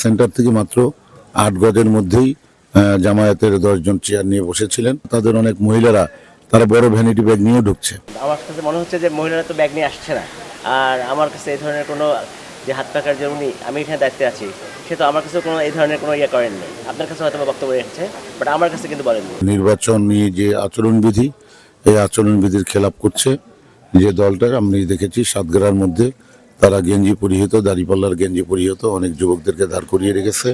Centre থেকে মাত্র ৮ গজের মধ্যেই জামায়াতের ১০ জন চেয়ার নিয়ে বসেছিলেন। তাদের অনেক মহিলারা তারা বড় ভ্যানিটি ব্যাগ নিয়ে ঢুকছে। আমার কাছে মনে হচ্ছে যে মহিলারা তো ব্যাগ নিয়ে আসছে না। আর আমার কাছে এই ধরনের কোনো যে হাত পাখার যে উনি আমি এখানে দায়িত্বে আছি, সে তো আমার কাছে কোনো এই ধরনের কোনো ইয়ে করেননি। আপনার কাছে হয়তো বক্তব্য রেখেছে, বাট আমার কাছে কিন্তু বলেননি। নির্বাচন নিয়ে যে আচরণবিধি, এই আচরণবিধির খেলাপ করছে যে দলটা আমি দেখেছি সাতগ্রার মধ্যে তারা গেঞ্জি পরিহিত, দাড়িপাল্লার গেঞ্জি পরিহিত অনেক যুবকদেরকে দাঁড় করিয়ে রেখেছে।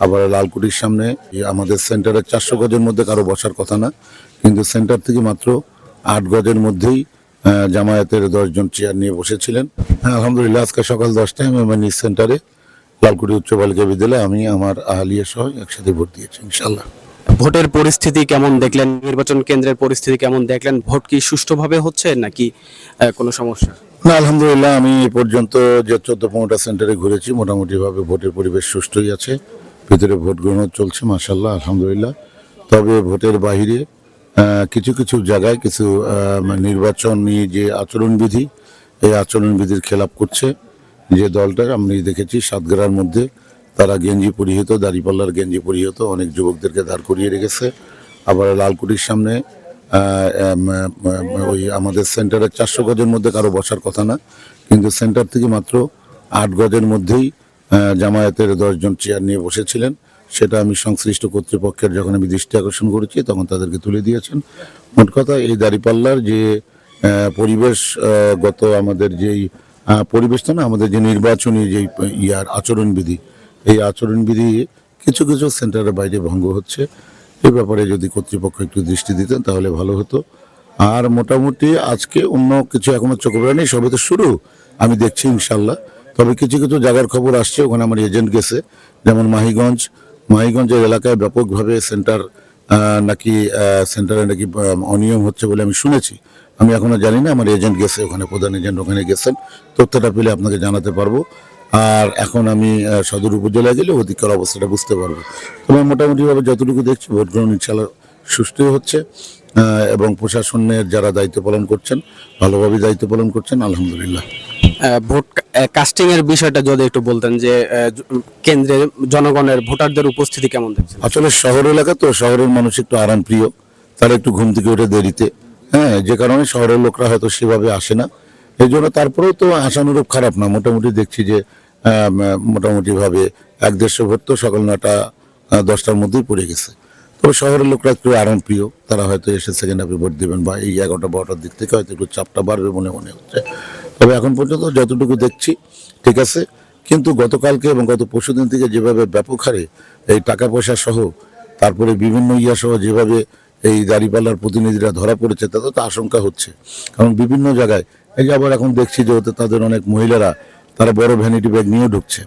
আবার লালকুটির সামনে আমাদের সেন্টারের ৪০০ গজের মধ্যে কারো বসার কথা না, কিন্তু সেন্টার থেকে মাত্র ৮ গজের মধ্যেই জামায়াতের ১০ জন চেয়ার নিয়ে বসেছিলেন। হ্যাঁ, আলহামদুলিল্লাহ আজকে সকাল 10টায় আমি আমার নিজ সেন্টারে লালকুটি উচ্চ বালিকা বিদ্যালয়ে আমি আমার আহলিয়া সহ একসাথে ভোট দিয়েছি ইনশাল্লাহ। ভোটের পরিস্থিতি কেমন দেখলেন? নির্বাচন কেন্দ্রের পরিস্থিতি কেমন দেখলেন? ভোট কি সুষ্ঠুভাবে হচ্ছে নাকি কোনো সমস্যা? না, আলহামদুলিল্লাহ আমি এ পর্যন্ত যে ১৪-১৫টা সেন্টারে ঘুরেছি মোটামুটিভাবে ভোটের পরিবেশ সুষ্ঠুই আছে। ভিতরে ভোট গ্রহণ চলছে মাশাআল্লাহ আলহামদুলিল্লাহ। তবে ভোটের বাইরে কিছু কিছু জায়গায় কিছু নির্বাচনী যে আচরণবিধি, এই আচরণবিধির খেলাপ করছে যে দলটা আমি দেখেছি সাতগ্রার মধ্যে তারা গেঞ্জি পরিহিত, দাড়িপাল্লার গেঞ্জি পরিহিত অনেক যুবকদেরকে দাঁড় করিয়ে রেখেছে। আবার লালকুটির সামনে ওই আমাদের সেন্টারের ৪০০ গজের মধ্যে কারো বসার কথা না, কিন্তু সেন্টার থেকে মাত্র ৮ গজের মধ্যেই জামায়াতের ১০ জন চেয়ার নিয়ে বসেছিলেন। সেটা আমি সংশ্লিষ্ট কর্তৃপক্ষের যখন আমি দৃষ্টি আকর্ষণ করেছি তখন তাদেরকে তুলে দিয়েছেন। মোট কথা এই দাড়িপাল্লার যে পরিবেশ গত আমাদের যেই পরিবেশটা না, আমাদের যে নির্বাচনী যেই আচরণবিধি, এই আচরণবিধি কিছু কিছু সেন্টারের বাইরে ভঙ্গ হচ্ছে। এই ব্যাপারে যদি কর্তৃপক্ষ একটু দৃষ্টি দিতেন তাহলে ভালো হতো। আর মোটামুটি আজকে অন্য কিছু এখনো চোখে পড়ে নেই, সবে তো শুরু, আমি দেখছি ইনশাল্লাহ। তবে কিছু কিছু জায়গার খবর আসছে, ওখানে আমার এজেন্ট গেছে, যেমন মাহিগঞ্জের এলাকায় ব্যাপকভাবে সেন্টার নাকি সেন্টারে নাকি অনিয়ম হচ্ছে বলে আমি শুনেছি। আমি এখনো জানি না, আমার এজেন্ট গেছে ওখানে, প্রধান এজেন্ট ওখানে গেছেন, তথ্যটা পেলে আপনাকে জানাতে পারবো। আর এখন আমি সদর উপজেলায় গেলে ওদিকের অবস্থাটা বুঝতে পারবো। তবে মোটামুটিভাবে যতটুকু দেখছি ভোট গ্রহণ ইনশাল্লাহ সুষ্ঠু হচ্ছে এবং প্রশাসনের যারা দায়িত্ব পালন করছেন ভালোভাবে দায়িত্ব পালন করছেন আলহামদুলিল্লাহ। ভোট কাস্টিং এর বিষয়টা যদি একটু বলতেন যে কেন্দ্রে জনগণের ভোটারদের উপস্থিতি কেমন দেখছেন? আসলে শহর এলাকা তো, শহরের মানুষ একটু আরাম প্রিয়, তারা একটু ঘুম থেকে উঠে দেরিতে, হ্যাঁ, যে কারণে শহরের লোকরা হয়তো সেভাবে আসে না। এই জন্য তারপরেও তো আশানুরূপ খারাপ না, মোটামুটি দেখছি যে মোটামুটিভাবে ১-১৫০ ভোট তো সকাল ৯টা-১০টার মধ্যেই পড়ে গেছে। তবে শহরের লোকরা একটু আরাম প্রিয়, তারা হয়তো এসে সেকেন্ড হাফে ভোট দেবেন বা এই ১১টা-১২টার দিক থেকে হয়তো একটু চাপটা বাড়বে মনে হচ্ছে। তবে এখন পর্যন্ত যতটুকু দেখছি ঠিক আছে। কিন্তু গতকালকে এবং গত পরশুদিন থেকে যেভাবে ব্যাপক হারে এই টাকা পয়সা সহ তারপরে বিভিন্ন সহ যেভাবে এই দাড়িপাল্লার প্রতিনিধিরা ধরা পড়েছে, তাতে তো আশঙ্কা হচ্ছে। কারণ বিভিন্ন জায়গায় এই যে আবার এখন দেখছি যে ওতে তাদের অনেক মহিলারা তারা বড় ভ্যানিটি ব্যাগ নিয়ে ঢুকছে।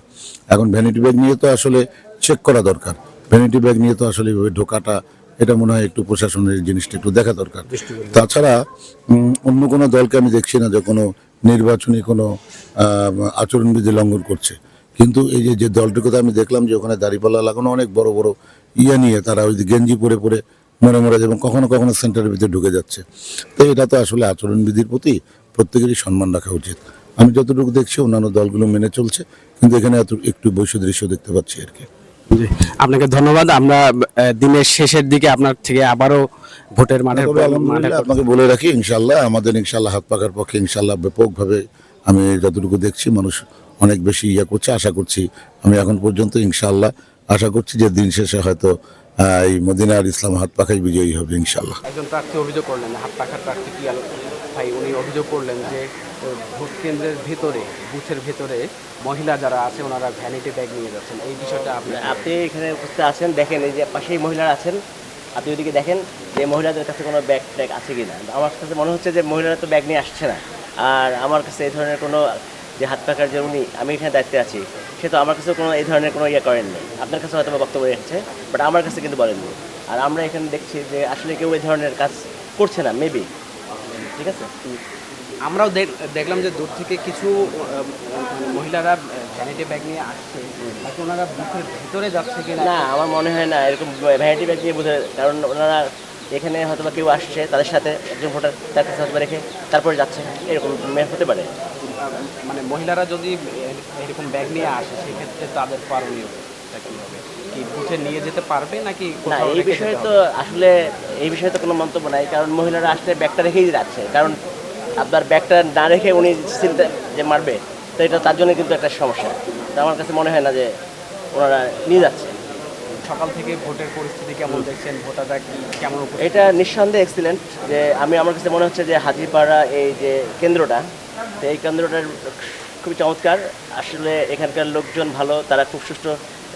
এখন ভ্যানিটি ব্যাগ নিয়ে তো আসলে চেক করা দরকার, ভ্যানিটি ব্যাগ নিয়ে তো আসলে এভাবে ঢোকাটা, এটা মনে হয় একটু প্রশাসনের জিনিসটা একটু দেখা দরকার। তাছাড়া অন্য কোনো দলকে আমি দেখছি না যে কোনো নির্বাচনী কোনো আচরণবিধি লঙ্ঘন করছে। কিন্তু এই যে দলটির কথা আমি দেখলাম যে ওখানে দাড়িপাল্লা লাগানো অনেক বড় বড় নিয়ে তারা ওই গেঞ্জি পরে পরে মনে মরে এবং কখনো কখনো সেন্টারের ভিতরে ঢুকে যাচ্ছে। তো এটা তো আসলে আচরণবিধির প্রতি প্রত্যেকেরই সম্মান রাখা উচিত। আমি যতটুকু দেখছি অন্যান্য দলগুলো মেনে চলছে, কিন্তু এখানে একটু বৈষদৃশ্য দেখতে পাচ্ছি আর কি। জি, আপনাকে ধন্যবাদ। আমরা দিনের শেষের দিকে আপনার থেকে আবারও ভোটের মাঠে আপনাকে বলে রাখি ইনশাল্লাহ আমাদের ইনশাল্লাহ হাত পাকার পক্ষে ইনশাল্লাহ ব্যাপকভাবে আমি যতটুকু দেখছি মানুষ অনেক বেশি করছে, আশা করছি। আমি এখন পর্যন্ত ইনশাল্লাহ আশা করছি যে দিন শেষে হয়তো এই মদিনার ইসলাম হাত পাখাই বিজয়ী হবে ইনশাল্লাহ। একজন প্রার্থী অভিযোগ করলেন, হাত পাখার প্রার্থী কি ভাই, উনি অভিযোগ করলেন যে ভোট কেন্দ্রের ভিতরে, বুথের ভিতরে মহিলা যারা আছে ওনারা ভ্যানিটি ব্যাগ নিয়ে যাচ্ছেন। এই বিষয়টা আপনি এখানে উপস্থিত আছেন, দেখেন এই যে পাশেই মহিলারা আছেন, আপনি ওইদিকে দেখেন যে মহিলাদের কাছে কোনো ব্যাগ ট্যাগ আছে কি না। আমার কাছে মনে হচ্ছে যে মহিলারা তো ব্যাগ নিয়ে আসছে না। আর আমার কাছে এই ধরনের কোনো যে হাত পাখার যে উনি আমি এখানে দায়িত্বে আছি, সে তো আমার কাছে কোনো এই ধরনের কোনো করেননি। আপনার কাছে হয়তো বক্তব্য রেখেছে, বাট আমার কাছে কিন্তু বলেননি। আর আমরা এখানে দেখছি যে আসলে কেউ এই ধরনের কাজ করছে না, মেবি। ঠিক আছে, আমরাও দেখলাম যে দূর থেকে কিছু মহিলারা ভ্যানিটি ব্যাগ নিয়ে আসছে, বাকি ওনারা বুথের ভিতরে যাচ্ছে কিনা না আমার মনে হয় না এরকম ভ্যানিটি ব্যাগ নিয়ে বোঝে, কারণ ওনারা এখানে হয়তো বা কেউ আসছে তাদের সাথে একজন ভোটার তার কাছে হয়তো বা রেখে তারপরে যাচ্ছে, এরকম হতে পারে। মানে মহিলারা যদি এরকম ব্যাগ নিয়ে আসে সেক্ষেত্রে তাদের করণীয়টা কী হবে? কি বুথে নিয়ে যেতে পারবে নাকি না, কোথাও এই রেখে বিষয়ে যেতে তো হবে? আসলে এই বিষয়ে তো কোনো মন্তব্য নাই, কারণ মহিলারা আসলে ব্যাগটা রেখেই যাচ্ছে। কারণ আপনার ব্যাগটা না রেখে উনি সিলটা যে মারবে, তো এটা তার জন্য কিন্তু একটা সমস্যা। তো আমার কাছে মনে হয় না যে ওনারা নিয়ে যাচ্ছে। সকাল থেকে ভোটের পরিস্থিতি কেমন দেখছেন? ভোটাররা কেমন উপস্থিত? এটা নিঃসন্দেহে এক্সিলেন্ট। যে আমার কাছে মনে হচ্ছে যে হাজীপাড়া এই যে কেন্দ্রটা, তো এই কেন্দ্রটার খুবই চমৎকার। আসলে এখানকার লোকজন ভালো, তারা খুব সুষ্ঠু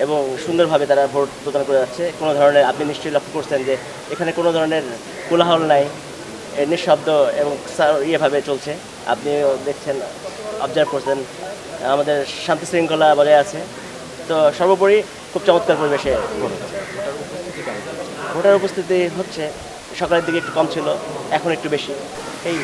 এবং সুন্দরভাবে তারা ভোট প্রদান করে যাচ্ছে। কোনো ধরনের, আপনি নিশ্চয়ই লক্ষ্য করছেন যে এখানে কোনো ধরনের কোলাহল নাই, নিঃশব্দ এবং ইয়েভাবে চলছে। আপনিও দেখছেন, অবজার্ভ করছেন, আমাদের শান্তি শৃঙ্খলা বজায় আছে। তো সর্বোপরি খুব চমৎকার পরিবেশে ভোট হচ্ছে। ভোটার উপস্থিতি হচ্ছে, সকালের দিকে একটু কম ছিল, এখন একটু বেশি, এই